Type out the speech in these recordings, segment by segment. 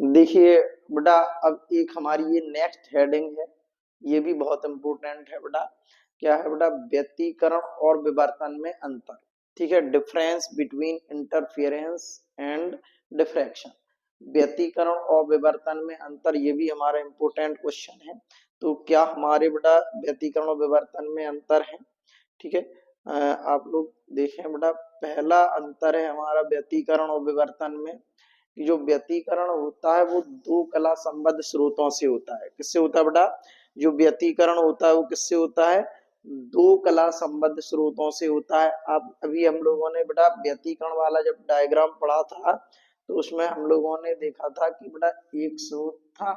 देखिए बेटा, अब एक हमारी ये नेक्स्ट हेडिंग है, ये भी बहुत इंपॉर्टेंट है बेटा। क्या है बेटा? व्यतिकरण और विवर्तन में अंतर। ठीक है, difference between interference and diffraction. व्यतिकरण और विवर्तन में अंतर, ये भी हमारा इंपॉर्टेंट क्वेश्चन है। तो क्या हमारे बेटा व्यतिकरण और विवर्तन में अंतर है? ठीक है, आप लोग देखें बेटा, पहला अंतर है हमारा व्यतिकरण और विवर्तन में कि जो व्यतिकरण होता है वो दो कला संबद्ध स्रोतों से होता है। किससे होता है बेटा? जो व्यतिकरण होता है वो किससे होता है? दो कला संबद्ध स्रोतों से होता है। अब अभी हम लोगों ने बेटा व्यतिकरण वाला जब डायग्राम पढ़ा था, तो उसमें हम लोगों ने देखा था कि बेटा एक स्रोत था,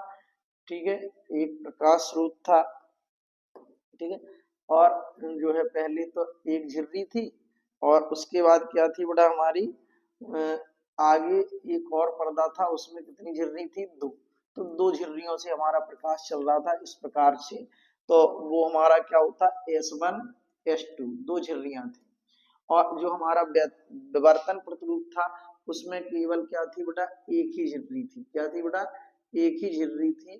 ठीक है, एक प्रकाश स्रोत था, ठीक है, और जो है पहले तो एक झिर्री थी, और उसके बाद क्या थी बेटा हमारी, अ, आगे एक और पर्दा था, उसमें कितनी झिर्री थी? दो। तो दो झिर्रियों से हमारा प्रकाश चल रहा था इस प्रकार से। तो वो हमारा क्या होता? S1 S2, दो झिर्रियां थी। और जो हमारा विवर्तन प्रतिरूप था, उसमें केवल क्या थी बेटा? एक ही झिर्री थी। क्या थी बेटा? एक ही झिर्री थी।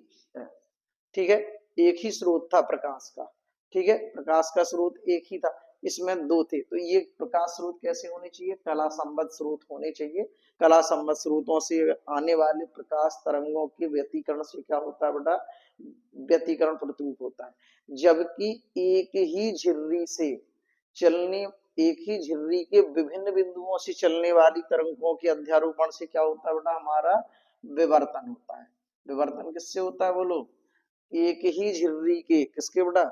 ठीक है, एक ही स्रोत था प्रकाश का। ठीक है, प्रकाश का स्रोत एक ही था, इसमें दो थे। तो ये प्रकाश स्रोत कैसे होने चाहिए? कला संबद्ध स्रोत होने चाहिए। कला संबद्ध स्रोतों से आने वाले प्रकाश तरंगों के व्यतिकरण से क्या होता है बेटा? व्यतिकरण प्रतिरूप होता है। जबकि एक ही झिर्री से चलने, एक ही झिर्री के विभिन्न बिंदुओं से चलने वाली तरंगों के अध्यारोपण से क्या होता है बेटा? हमारा विवर्तन होता है। विवर्तन किससे होता है बोलो? एक ही झिर्री के, किसके बेटा?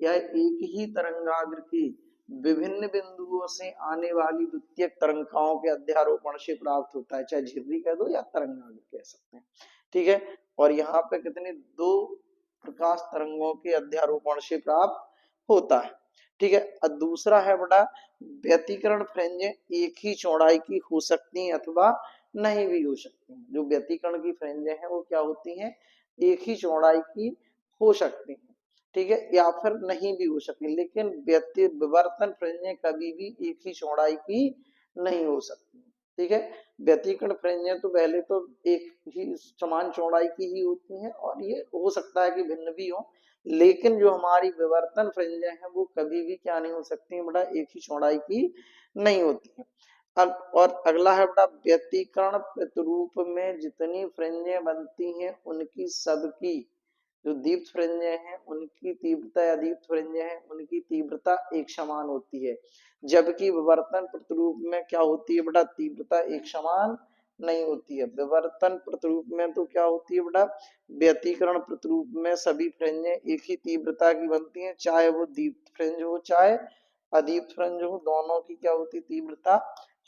या एक ही तरंगाग्र की विभिन्न बिंदुओं से आने वाली द्वितीयक तरंगाओं के अध्यारोपण से प्राप्त होता है। चाहे झिर्री कह दो या तरंगाग्र कह सकते हैं। ठीक है, और यहाँ पे कितने? दो प्रकाश तरंगों के अध्यारोपण से प्राप्त होता है। ठीक है, और दूसरा है बेटा व्यतिकरण फ्रेंजें एक ही चौड़ाई की हो सकती हैं अथवा नहीं भी हो सकती हैं। जो व्यतिकरण की फ्रेंजें हैं वो क्या होती हैं? एक ही चौड़ाई की हो सकती हैं, ठीक है, या फिर नहीं भी हो सकती। लेकिन विवर्तन फ्रेंजें कभी भी एक ही चौड़ाई की नहीं हो सकती। ठीक है, व्यतिकरण फ्रेंजें तो पहले तो एक ही समान चौड़ाई की ही होती हैं, और ये हो सकता है कि भिन्न भी हो। लेकिन जो हमारी विवर्तन फ्रेंजें हैं वो कभी भी क्या नहीं हो सकती बेटा? एक ही चौड़ाई की नहीं होती है। अब और अगला है बेटा व्यतिकरण प्रतिरूप में जितनी फ्रेंजें बनती हैं उनकी सबकी, जो दीप्त फ्रेंजें हैं उनकी तीव्रता, या दीप्त फ्रेंजें हैं उनकी तीव्रता एक समान होती है। जबकि विवर्तन प्रतिरूप में क्या होती है बेटा? तीव्रता एक समान नहीं होती है। विवर्तन प्रतिरूप में तो क्या होती है बेटा? व्यतिकरण प्रतिरूप में सभी फ्रेंजें एक ही तीव्रता की बनती हैं, चाहे वो दीप्त फ्रेंज हो चाहे अदीप्त फ्रेंज हो, दोनों की क्या होती है? तीव्रता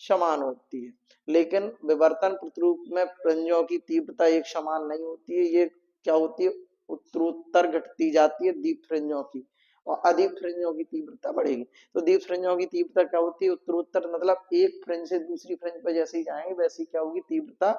समान होती है। लेकिन विवर्तन प्रतिरूप में फ्रेंजों की तीव्रता एक समान नहीं होती है। ये क्या होती है? उत्तरोत्तर घटती जाती है दीप्त फ्रेंजों की, और अदीप्त फ्रेंजों की तीव्रता बढ़ेगी। तो दीप्त फ्रेंजों की तीव्रता क्या होती है? उत्तरोत्तर, मतलब एक फ्रेंज से दूसरी फ्रेंज पर जैसे ही जाएंगे वैसी क्या होगी? तीव्रता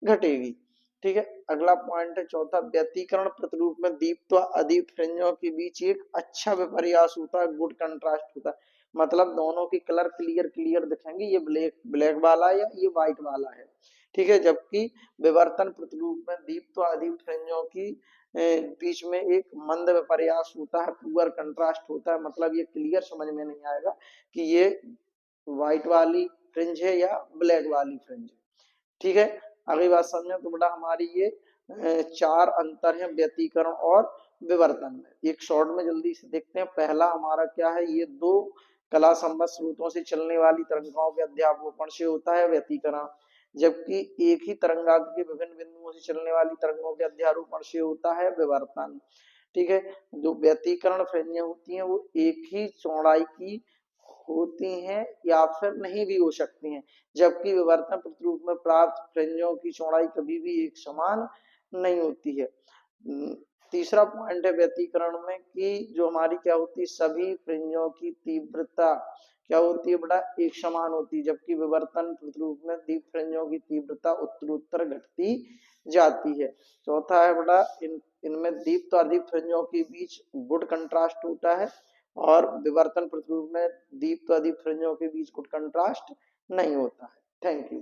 घटेगी। ठीक है, अगला पॉइंट है चौथा, व्यतिकरण प्रतिरूप में दीप्त व अदीप्त फ्रेंजों के बीच एक अच्छा विपर्यास होता है, गुड कंट्रास्ट होता है। मतलब दोनों की कलर क्लियर क्लियर दिखेंगे, ये ब्लैक ब्लैक वाला है या ये व्हाइट वाला है। ठीक है, जबकि विवर्तन प्रतिरूप में दीप्त व अदीप्त फ्रेंजों की बीच में एक मंद विपर्यास होता है, पुअर कंट्रास्ट होता है। मतलब ये क्लियर समझ में नहीं आएगा कि ये व्हाइट वाली फ्रिंज है या ब्लैक वाली फ्रिंज है। ठीक है, अगली बात समझे तो बेटा हमारी ये चार अंतर है व्यतिकरण और विवर्तन में। एक शॉर्ट में जल्दी से देखते हैं। पहला हमारा क्या है? ये दो कला संबद्ध स्रोतों से चलने वाली तरंगाओं के अध्यारोपण से होता है व्यतिकरण, जबकि एक ही तरंगाग्र के विभिन्न बिंदुओं से चलने वाली तरंगों के अध्यारोपण से होता है विवर्तन। ठीक है, जो व्यतिकरण फ्रेंजें होती हैं वो एक ही चौड़ाई की होती हैं या फिर नहीं भी हो सकती हैं, जबकि विवर्तन प्रतिरूप में प्राप्त फ्रेंजों की चौड़ाई कभी भी एक समान नहीं होती है। तीसरा पॉइंट है व्यतिकरण में कि जो हमारी क्या होती है? सभी फ्रेंजों की तीव्रता क्या होती है बेटा? एक समान होती है, जबकि विवर्तन प्रतिरूप में दीप्त फ्रेंजों की तीव्रता उत्तरोत्तर घटती जाती है। चौथा है बेटा इनमें दीप्त और अदीप्त फ्रेंजों के बीच गुड कंट्रास्ट होता है, और विवर्तन प्रतिरूप में दीप्त और अदीप्त फ्रेंजों के बीच गुड कंट्रास्ट नहीं होता है। Thank you.